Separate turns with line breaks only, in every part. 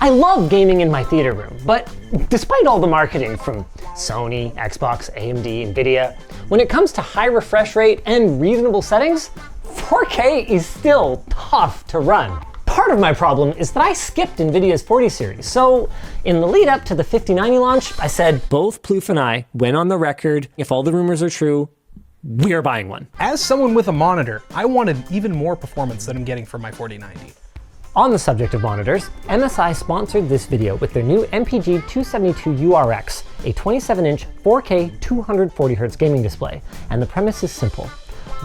I love gaming in my theater room, but despite all the marketing from Sony, Xbox, AMD, Nvidia, when it comes to high refresh rate and reasonable settings, 4K is still tough to run. Part of my problem is that I skipped Nvidia's 40 series, so in the lead up to the 5090 launch, I said, both Plouffe and I went on the record, if all the rumors are true, we're buying one.
As someone with a monitor, I wanted even more performance than I'm getting from my 4090.
On the subject of monitors, MSI sponsored this video with their new MPG 272URX, a 27-inch 4K 240Hz gaming display, and the premise is simple.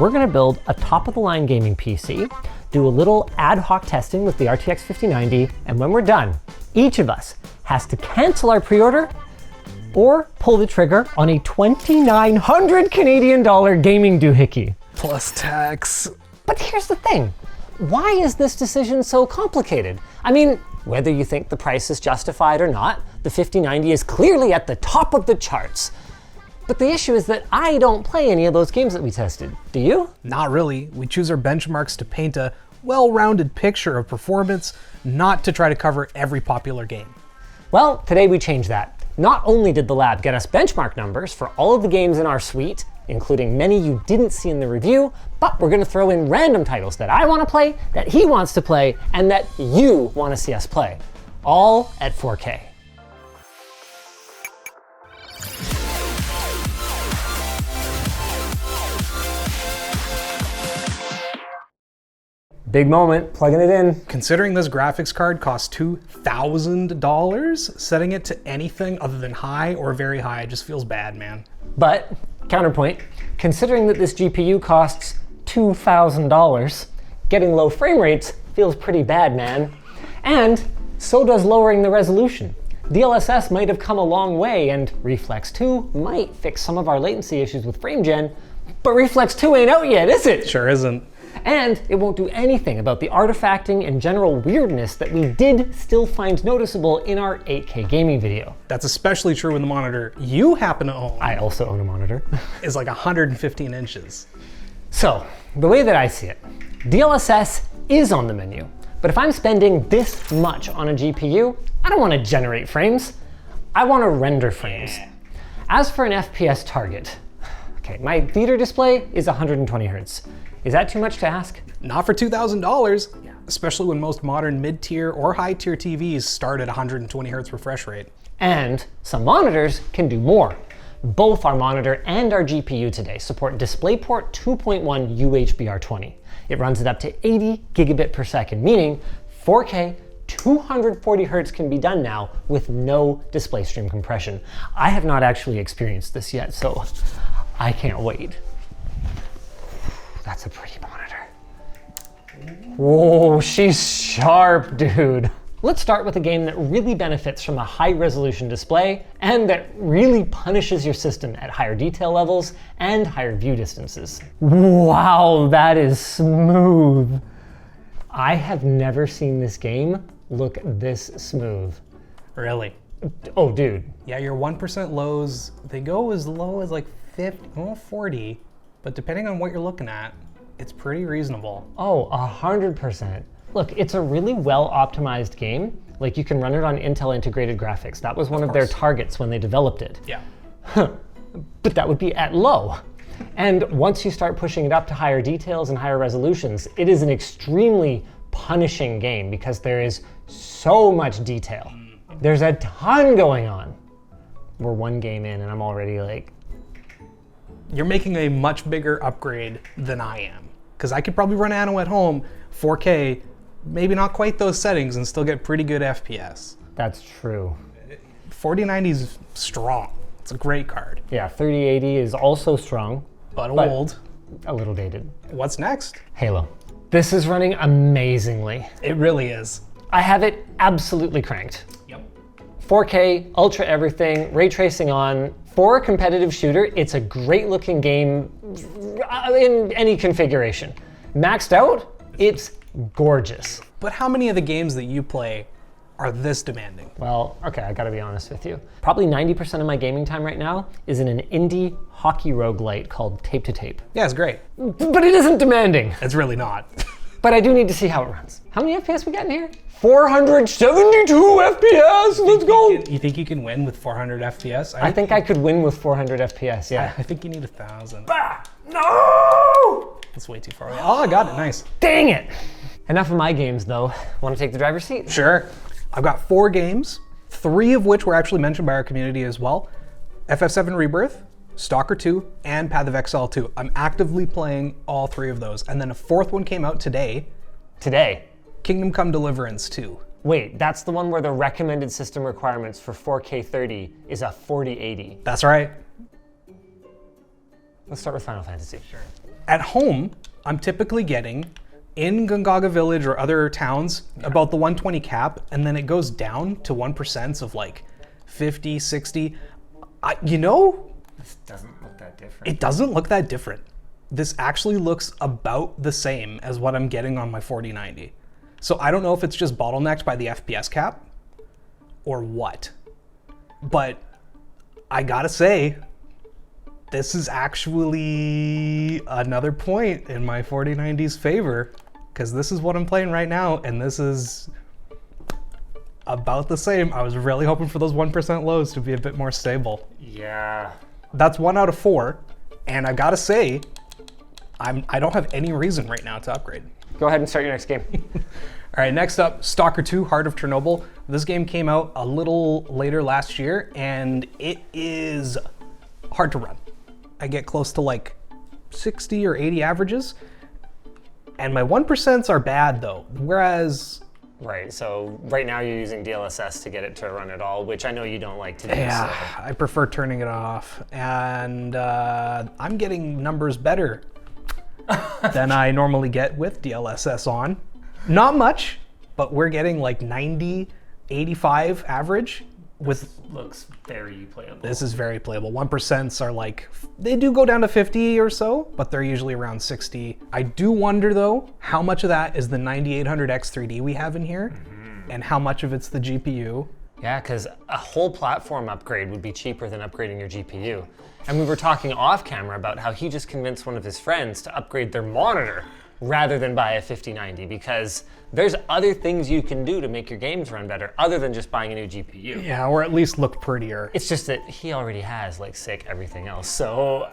We're gonna build a top-of-the-line gaming PC, do a little ad hoc testing with the RTX 5090, and when we're done, each of us has to cancel our pre-order or pull the trigger on a 2,900 Canadian dollar gaming doohickey.
Plus tax.
But here's the thing. Why is this decision so complicated? I mean, whether you think the price is justified or not, the 5090 is clearly at the top of the charts. But the issue is that I don't play any of those games that we tested. Do you?
Not really. We choose our benchmarks to paint a well-rounded picture of performance, not to try to cover every popular game.
Well, today we changed that. Not only did the lab get us benchmark numbers for all of the games in our suite, including many you didn't see in the review, but we're gonna throw in random titles that I wanna play, that he wants to play, and that you wanna see us play. All at 4K. Big moment, plugging it in.
Considering this graphics card costs $2,000, setting it to anything other than high or very high just feels bad, man.
But, counterpoint, considering that this GPU costs $2,000, getting low frame rates feels pretty bad, man. And so does lowering the resolution. DLSS might have come a long way, and Reflex 2 might fix some of our latency issues with frame gen, but Reflex 2 ain't out yet, is it?
Sure isn't.
And it won't do anything about the artifacting and general weirdness that we did still find noticeable in our 8K gaming video.
That's especially true when the monitor you happen to own,
I also own a monitor,
is like 115 inches.
So, the way that I see it, DLSS is on the menu, but if I'm spending this much on a GPU, I don't want to generate frames, I want to render frames. As for an FPS target, okay, my theater display is 120 Hz. Is that too much to ask?
Not for $2,000, especially when most modern mid-tier or high-tier TVs start at 120 Hz refresh rate.
And some monitors can do more. Both our monitor and our GPU today support DisplayPort 2.1 UHBR20. It runs it up to 80 gigabit per second, meaning 4K 240 Hz can be done now with no display stream compression. I have not actually experienced this yet, so I can't wait. That's a pretty monitor. Whoa, she's sharp, dude. Let's start with a game that really benefits from a high resolution display and that really punishes your system at higher detail levels and higher view distances. Wow, that is smooth. I have never seen this game look this smooth.
Really?
Oh, dude.
Yeah, your 1% lows, they go as low as like 50, 40. But depending on what you're looking at, it's pretty reasonable.
Oh, 100%. Look, it's a really well optimized game. Like you can run it on Intel integrated graphics. That was one of their targets when they developed it.
Yeah.
But that would be at low. And once you start pushing it up to higher details and higher resolutions, it is an extremely punishing game because there is so much detail. There's a ton going on. We're one game in and I'm already like,
you're making a much bigger upgrade than I am. Because I could probably run Anno at home, 4K, maybe not quite those settings, and still get pretty good FPS.
That's true.
4090 is strong. It's a great card.
Yeah, 3080 is also strong.
But old.
A little dated.
What's next?
Halo. This is running amazingly.
It really is.
I have it absolutely cranked.
Yep.
4K, ultra everything, ray tracing on. For a competitive shooter, it's a great looking game in any configuration. Maxed out, it's gorgeous.
But how many of the games that you play are this demanding?
Well, okay, I gotta be honest with you. Probably 90% of my gaming time right now is in an indie hockey roguelite called Tape to Tape.
Yeah, it's great.
But it isn't demanding.
It's really not.
But I do need to see how it runs. How many FPS we got in here? 472 FPS, let's go!
You think you can win with 400 FPS?
I think I could win with 400 FPS, yeah.
I think you need 1,000.
Bah! No!
That's way too far away. Oh, I got it, nice.
Dang it! Enough of my games, though. Want to take the driver's seat?
Sure. I've got 4 games, 3 of which were actually mentioned by our community as well. FF7 Rebirth, S.T.A.L.K.E.R 2, and Path of Exile 2. I'm actively playing all 3 of those. And then a 4th one came out today.
Today?
Kingdom Come Deliverance 2.
Wait, that's the one where the recommended system requirements for 4K 30 is a 4080.
That's right.
Let's start with Final Fantasy. Sure.
At home, I'm typically getting, in Gongaga Village or other towns, about the 120 cap, and then it goes down to 1% of like 50, 60. You know?
This doesn't look that different.
It doesn't look that different. This actually looks about the same as what I'm getting on my 4090. So I don't know if it's just bottlenecked by the FPS cap or what, but I gotta say, this is actually another point in my 4090's favor, because this is what I'm playing right now, and this is about the same. I was really hoping for those 1% lows to be a bit more stable.
Yeah.
That's 1 out of 4, and I gotta say, I don't have any reason right now to upgrade.
Go ahead and start your next game.
All right, next up, S.T.A.L.K.E.R 2, Heart of Chernobyl. This game came out a little later last year, and it is hard to run. I get close to like 60 or 80 averages, and my 1%s are bad though, whereas...
Right, so right now you're using DLSS to get it to run at all, which I know you don't like to do.
Yeah,
so.
I prefer turning it off, and I'm getting numbers better than I normally get with DLSS on. Not much, but we're getting like 90, 85 average with...
Looks very playable.
This is very playable. 1%s are like, they do go down to 50 or so, but they're usually around 60. I do wonder though, how much of that is the 9800X3D we have in here, and how much of it's the GPU.
Yeah, because a whole platform upgrade would be cheaper than upgrading your GPU. And we were talking off camera about how he just convinced one of his friends to upgrade their monitor rather than buy a 5090, because there's other things you can do to make your games run better other than just buying a new GPU.
Yeah, or at least look prettier.
It's just that he already has like sick everything else, so.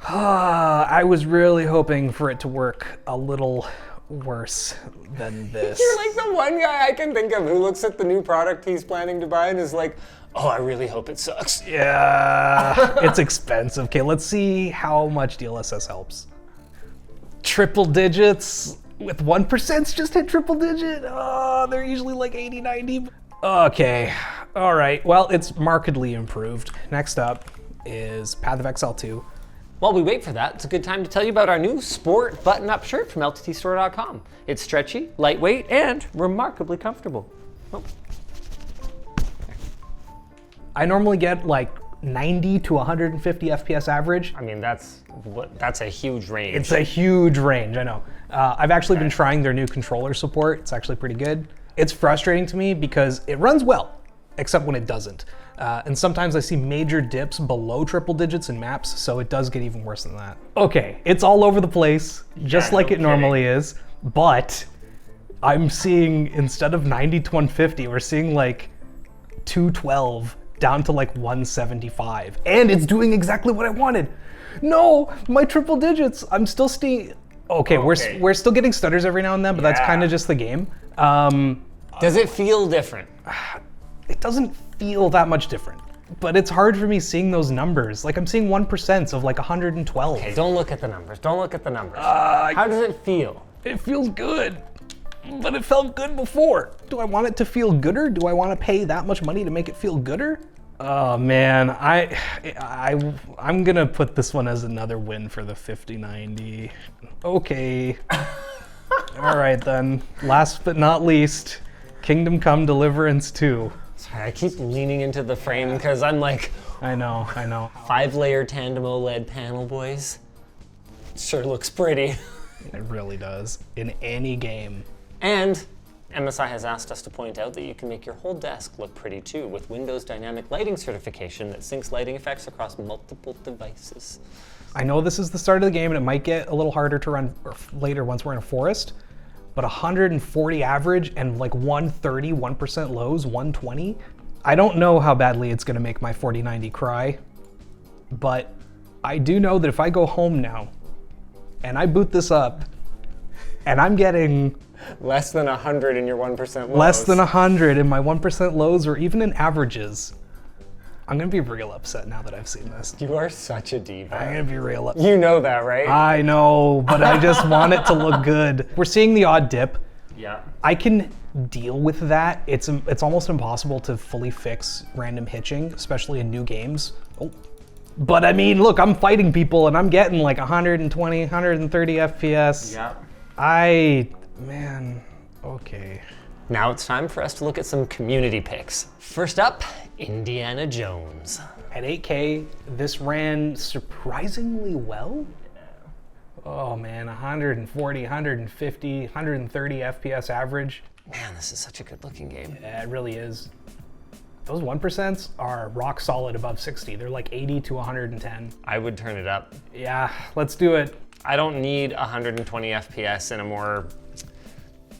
I was really hoping for it to work a little worse than this.
You're like the one guy I can think of who looks at the new product he's planning to buy and is like, oh, I really hope it sucks.
Yeah, it's expensive. Okay, let's see how much DLSS helps. Triple digits with 1%'s just hit triple digit. Oh, they're usually like 80, 90. Okay, all right. Well, it's markedly improved. Next up is Path of Exile 2.
While we wait for that, it's a good time to tell you about our new sport button-up shirt from LTTstore.com. It's stretchy, lightweight, and remarkably comfortable. Oh.
I normally get like 90 to 150 FPS average.
I mean, that's a huge range.
It's a huge range, I know. I've actually been trying their new controller support. It's actually pretty good. It's frustrating to me because it runs well, except when it doesn't. And sometimes I see major dips below triple digits in maps, so it does get even worse than that. Okay, it's all over the place, just like it normally is, but I'm seeing, instead of 90 to 150, we're seeing like 212 down to like 175. And it's doing exactly what I wanted. No, my triple digits, I'm still seeing... Okay, we're still getting stutters every now and then, but that's kind of just the game.
Does it feel different?
It doesn't feel that much different, but it's hard for me seeing those numbers. Like I'm seeing 1% of like 112.
Okay, don't look at the numbers. Don't look at the numbers. How does it feel?
It feels good, but it felt good before. Do I want it to feel gooder? Do I want to pay that much money to make it feel gooder? Oh man, I'm gonna put this one as another win for the 5090. Okay. All right then. Last but not least, Kingdom Come Deliverance 2.
Sorry, I keep leaning into the frame because I'm like,
I know.
5-layer tandem OLED panel, boys. It sure looks pretty.
It really does. In any game.
And MSI has asked us to point out that you can make your whole desk look pretty too with Windows Dynamic Lighting certification that syncs lighting effects across multiple devices.
I know this is the start of the game and it might get a little harder to run later once we're in a forest, but 140 average and like 130, 1% lows, 120. I don't know how badly it's gonna make my 4090 cry, but I do know that if I go home now and I boot this up and I'm getting
less than 100 in your 1% lows.
Less than 100 in my 1% lows or even in averages, I'm gonna be real upset now that I've seen this.
You are such a diva.
I'm gonna be real upset.
You know that, right?
I know, but I just want it to look good. We're seeing the odd dip.
Yeah.
I can deal with that. It's almost impossible to fully fix random hitching, especially in new games. Oh. But I mean, look, I'm fighting people and I'm getting like 120, 130 FPS.
Yeah.
Man, okay.
Now it's time for us to look at some community picks. First up, Indiana Jones.
At 8K, this ran surprisingly well. Oh man, 140, 150, 130 FPS average.
Man, this is such a good looking game.
Yeah, it really is. Those 1% are rock solid above 60. They're like 80 to 110.
I would turn it up.
Yeah, let's do it.
I don't need 120 FPS in a more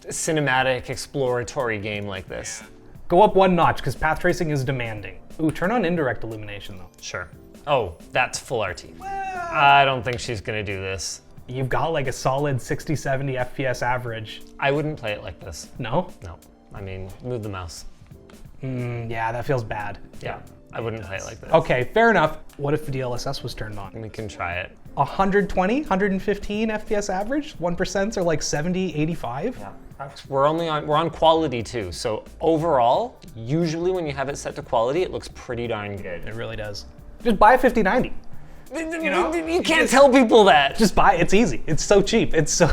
cinematic, exploratory game like this.
Go up one notch, because path tracing is demanding. Ooh, turn on indirect illumination though.
Sure. Oh, that's full RT. I don't think she's gonna do this.
You've got like a solid 60, 70 FPS average.
I wouldn't play it like this.
No?
No. I mean, move the mouse.
Yeah, that feels bad.
Yeah, I wouldn't play it like this.
Okay, fair enough. What if the DLSS was turned on?
We can try it.
120, 115 FPS average? 1% are like 70, 85?
Yeah. We're on quality too. So overall, usually when you have it set to quality, it looks pretty darn good.
It really does. Just buy a 5090.
You know, you can't tell people that.
Just buy it. It's easy. It's so cheap. It's so.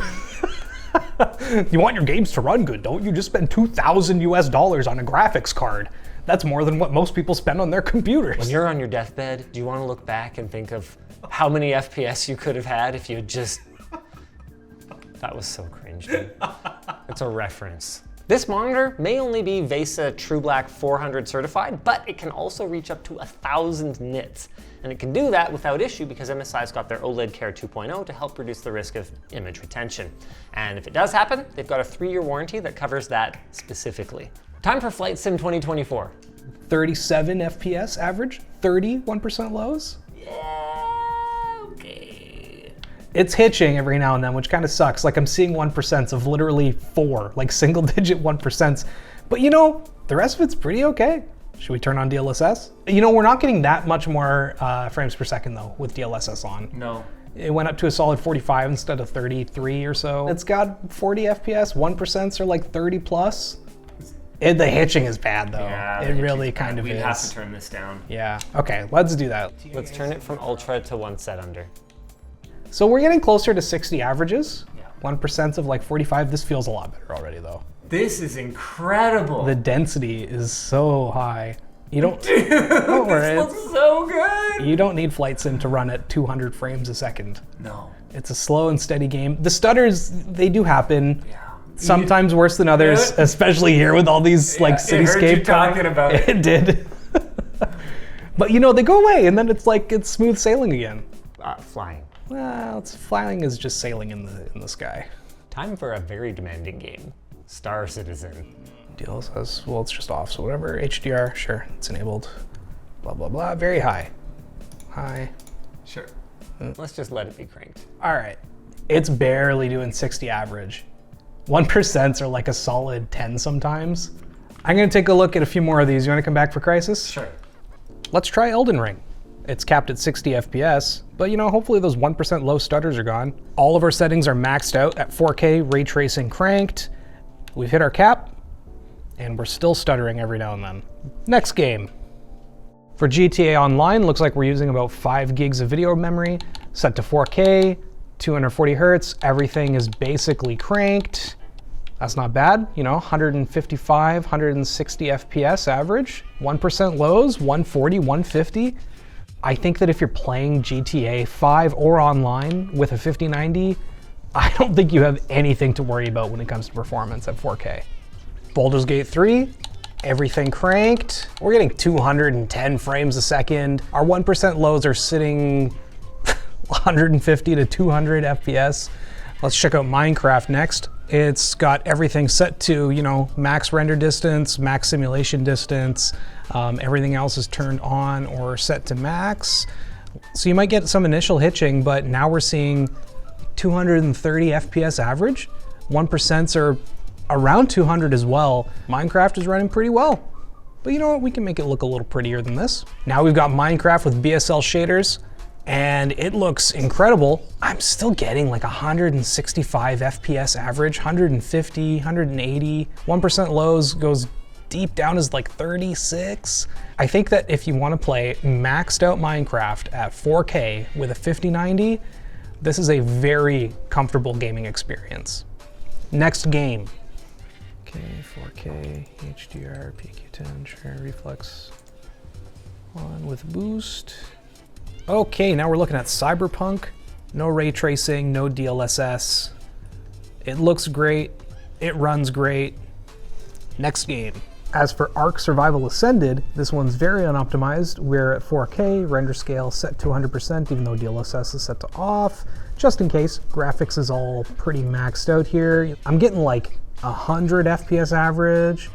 You want your games to run good, don't you? Just spend $2,000 US on a graphics card. That's more than what most people spend on their computers.
When you're on your deathbed, do you want to look back and think of how many FPS you could have had if you had just... That was so cringe, dude. It's a reference. This monitor may only be VESA True Black 400 certified, but it can also reach up to 1,000 nits. And it can do that without issue because MSI's got their OLED Care 2.0 to help reduce the risk of image retention. And if it does happen, they've got a 3-year warranty that covers that specifically. Time for Flight Sim 2024.
37 FPS average, 31% lows.
Yeah, okay.
It's hitching every now and then, which kind of sucks. Like I'm seeing 1% of literally 4, like single digit 1%. But you know, the rest of it's pretty okay. Should we turn on DLSS? You know, we're not getting that much more frames per second though with DLSS on.
No.
It went up to a solid 45 instead of 33 or so. It's got 40 FPS, 1% are like 30 plus. The hitching is bad though. Yeah, it really kind of is.
We'd have to turn this down.
Yeah, okay, let's do that.
Let's turn it from ultra to one set under.
So we're getting closer to 60 averages. Yeah. 1% of like 45. This feels a lot better already though.
This is incredible.
The density is so high. You don't,
Dude,
don't worry,
this looks so good.
You don't need Flight Sim to run at 200 frames a second.
No.
It's a slow and steady game. The stutters, they do happen.
Yeah.
Sometimes worse than others, especially here with all these like cityscape.
It heard you talking about it.
It did. But you know, they go away and then it's like it's smooth sailing again.
Flying.
Well, flying is just sailing in the sky.
Time for a very demanding game. Star Citizen.
DLSS, well, it's just off, so whatever. HDR, sure, it's enabled. Blah, blah, blah, very high. High.
Sure. Let's just let it be cranked.
All right, it's barely doing 60 average. 1% are like a solid 10 sometimes. I'm gonna take a look at a few more of these. You wanna come back for Crysis?
Sure.
Let's try Elden Ring. It's capped at 60 FPS, but you know, hopefully those 1% low stutters are gone. All of our settings are maxed out at 4K, ray tracing cranked. We've hit our cap, and we're still stuttering every now and then. Next game. For GTA Online, looks like we're using about 5 gigs of video memory, set to 4K, 240 hertz. Everything is basically cranked. That's not bad, you know, 155, 160 FPS average, 1% lows, 140, 150. I think that if you're playing GTA 5 or online with a 5090, I don't think you have anything to worry about when it comes to performance at 4K. Baldur's Gate 3, everything cranked. We're getting 210 frames a second. Our 1% lows are sitting 150 to 200 FPS. Let's check out Minecraft next. It's got everything set to, you know, max render distance, max simulation distance. Everything else is turned on or set to max. So you might get some initial hitching, but now we're seeing 230 FPS average. 1% are around 200 as well. Minecraft is running pretty well. But you know what, we can make it look a little prettier than this. Now we've got Minecraft with BSL shaders, and it looks incredible. I'm still getting like 165 FPS average, 150, 180. 1% lows goes deep down as like 36. I think that if you want to play maxed out Minecraft at 4K with a 5090, this is a very comfortable gaming experience. Next game. Okay, 4K, HDR, PQ10, share reflex on with boost. Okay, now we're looking at Cyberpunk. No ray tracing, no DLSS. It looks great, it runs great. Next game. As for Ark Survival Ascended, this one's very unoptimized. We're at 4K, render scale set to 100%, even though DLSS is set to off. Just in case, graphics is all pretty maxed out here. I'm getting like 100 FPS average,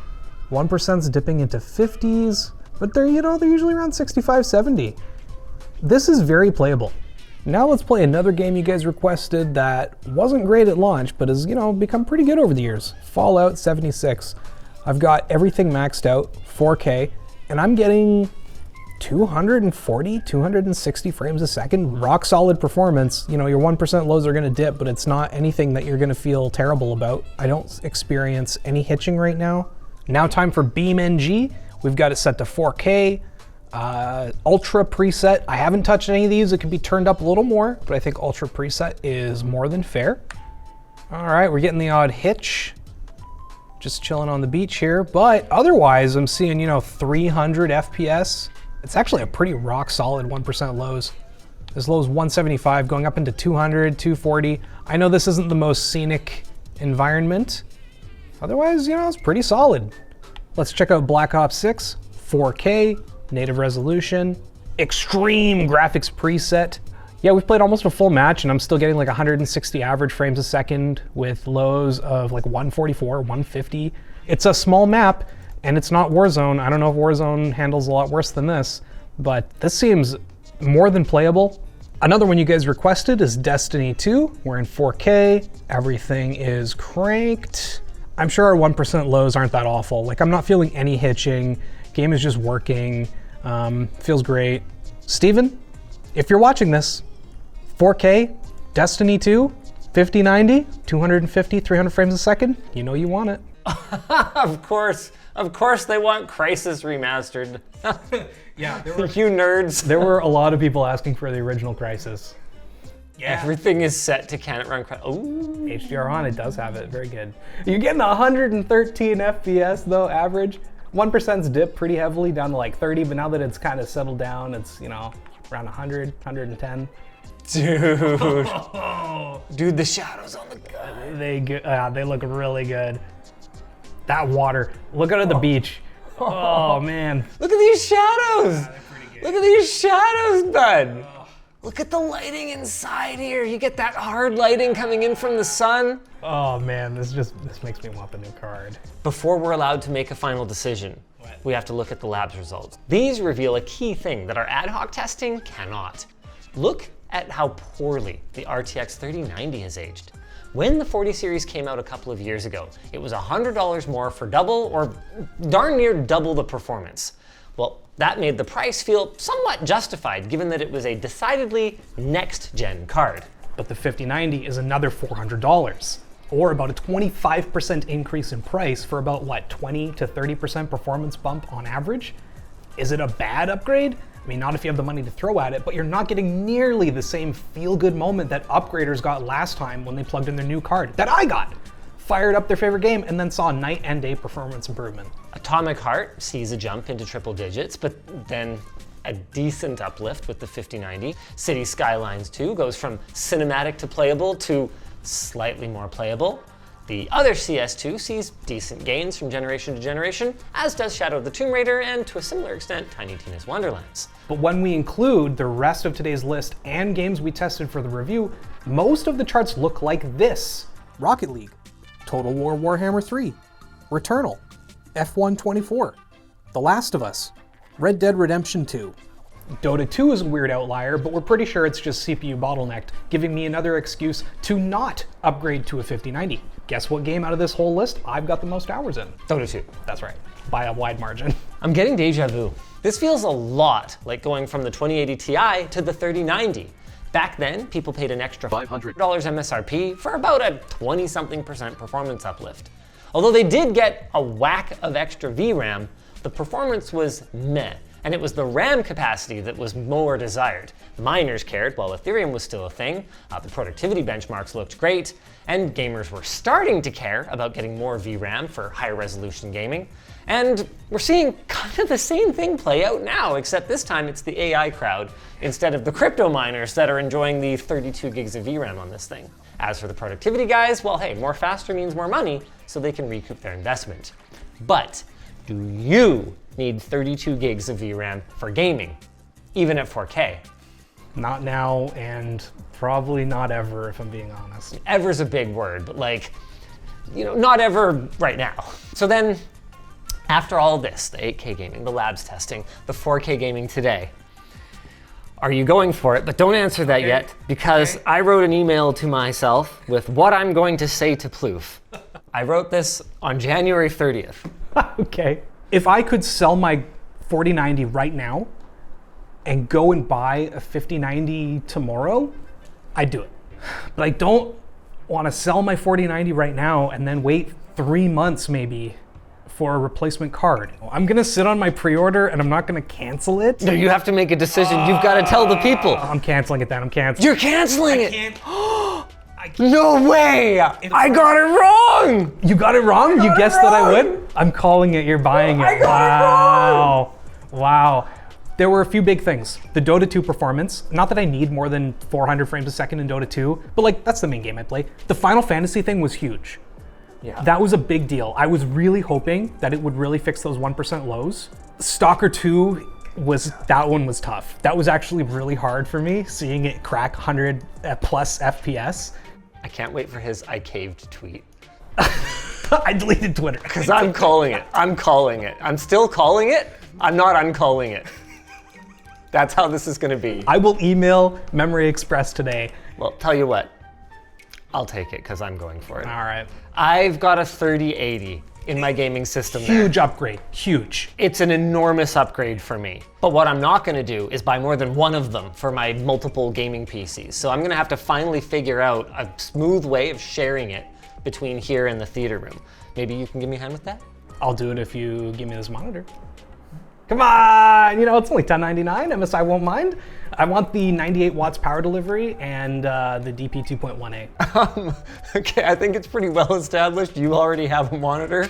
1%'s dipping into 50s, but they're usually around 65, 70. This is very playable. Now let's play another game you guys requested that wasn't great at launch, but has, become pretty good over the years. Fallout 76. I've got everything maxed out, 4K, and I'm getting 240, 260 frames a second, rock solid performance. Your 1% lows are gonna dip, but it's not anything that you're gonna feel terrible about. I don't experience any hitching right now. Now time for BeamNG. We've got it set to 4K, Ultra preset. I haven't touched any of these. It could be turned up a little more, but I think Ultra preset is more than fair. All right, we're getting the odd hitch. Just chilling on the beach here, but otherwise I'm seeing, 300 FPS. It's actually a pretty rock solid 1% lows. As low as 175 going up into 200, 240. I know this isn't the most scenic environment. Otherwise, it's pretty solid. Let's check out Black Ops 6, 4K, native resolution, extreme graphics preset. Yeah, we've played almost a full match and I'm still getting like 160 average frames a second with lows of like 144, 150. It's a small map and it's not Warzone. I don't know if Warzone handles a lot worse than this, but this seems more than playable. Another one you guys requested is Destiny 2. We're in 4K, everything is cranked. I'm sure our 1% lows aren't that awful. Like I'm not feeling any hitching. Game is just working, feels great. Steven, if you're watching this, 4K, Destiny 2, 5090, 250, 300 frames a second, you know you want it.
Of course they want Crysis remastered.
Yeah,
you nerds.
There were a lot of people asking for the original Crysis.
Yeah. Everything is set to can it run Crysis.
Ooh. HDR on, it does have it, very good. You're getting 113 FPS though, average. 1%'s dipped pretty heavily down to like 30, but now that it's kind of settled down, it's, around 100, 110.
Dude, the shadows on the gun.
They look really good. That water, look out at the beach. Oh man.
Look at these shadows.
Yeah, they're pretty good.
Look at these shadows, bud. Look at the lighting inside here. You get that hard lighting coming in from the sun.
Oh man, this makes me want the new card.
Before we're allowed to make a final decision, we have to look at the lab's results. These reveal a key thing that our ad hoc testing cannot. Look at how poorly the RTX 3090 has aged. When the 40 series came out a couple of years ago, it was $100 more for double or darn near double the performance. Well, that made the price feel somewhat justified given that it was a decidedly next-gen card.
But the 5090 is another $400, or about a 25% increase in price for about, 20 to 30% performance bump on average? Is it a bad upgrade? I mean, not if you have the money to throw at it, but you're not getting nearly the same feel-good moment that upgraders got last time when they plugged in their new card, that I got. Fired up their favorite game and then saw night and day performance improvement.
Atomic Heart sees a jump into triple digits, but then a decent uplift with the 5090. City Skylines 2 goes from cinematic to playable to slightly more playable. The other CS2 sees decent gains from generation to generation, as does Shadow of the Tomb Raider and, to a similar extent, Tiny Tina's Wonderlands.
But when we include the rest of today's list and games we tested for the review, most of the charts look like this. Rocket League, Total War Warhammer 3, Returnal, F1 24, The Last of Us, Red Dead Redemption 2. Dota 2 is a weird outlier, but we're pretty sure it's just CPU bottlenecked, giving me another excuse to not upgrade to a 5090. Guess what game out of this whole list I've got the most hours in?
Dota 2.
That's right, by a wide margin.
I'm getting deja vu. This feels a lot like going from the 2080 Ti to the 3090. Back then, people paid an extra $500 MSRP for about a 20-something% performance uplift. Although they did get a whack of extra VRAM, the performance was meh. And it was the RAM capacity that was more desired. The miners cared while Ethereum was still a thing, the productivity benchmarks looked great, and gamers were starting to care about getting more VRAM for higher resolution gaming. And we're seeing kind of the same thing play out now, except this time it's the AI crowd instead of the crypto miners that are enjoying the 32 gigs of VRAM on this thing. As for the productivity guys, well hey, more faster means more money, so they can recoup their investment. But do you need 32 gigs of VRAM for gaming, even at 4K?
Not now, and probably not ever, if I'm being honest.
Ever's a big word, but like, you know, not ever right now. So then, after all this, the 8K gaming, the labs testing, the 4K gaming today, are you going for it? But don't answer that yet, because I wrote an email to myself with what I'm going to say to Plouffe. I wrote this on January 30th.
Okay. If I could sell my 4090 right now and go and buy a 5090 tomorrow, I'd do it. But I don't want to sell my 4090 right now and then wait 3 months maybe for a replacement card. I'm gonna sit on my pre-order and I'm not gonna cancel it.
No, you have to make a decision. You've got to tell the people.
I'm canceling it then, I'm canceling.
You're canceling it.
Can't.
No way! I got it wrong!
You got it wrong? You guessed that I would? I'm calling it, you're buying it.
I got it wrong!
Wow. There were a few big things. The Dota 2 performance, not that I need more than 400 frames a second in Dota 2, but like, that's the main game I play. The Final Fantasy thing was huge.
Yeah.
That was a big deal. I was really hoping that it would really fix those 1% lows. S.T.A.L.K.E.R 2 that one was tough. That was actually really hard for me, seeing it crack 100 plus FPS.
I can't wait for his I caved tweet.
I deleted Twitter.
Because I'm calling it. I'm calling it. I'm still calling it. I'm not uncalling it. That's how this is going to be.
I will email Memory Express today.
Well, tell you what. I'll take it because I'm going for it.
All right.
I've got a 3080 in my gaming system there.
Huge upgrade, huge.
It's an enormous upgrade for me. But what I'm not gonna do is buy more than one of them for my multiple gaming PCs. So I'm gonna have to finally figure out a smooth way of sharing it between here and the theater room. Maybe you can give me a hand with that?
I'll do it if you give me this monitor. Come on, you know, it's only $10.99, MSI won't mind. I want the 98 watts power delivery and the DP 2.1A.
Okay, I think it's pretty well established. You already have a monitor.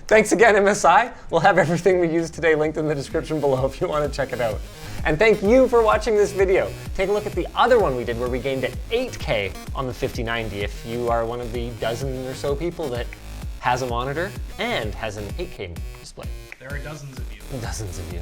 Thanks again, MSI. We'll have everything we used today linked in the description below if you want to check it out. And thank you for watching this video. Take a look at the other one we did where we gained at 8K on the 5090 if you are one of the dozen or so people that has a monitor and has an 8K display.
There are dozens of you.
Dozens of you.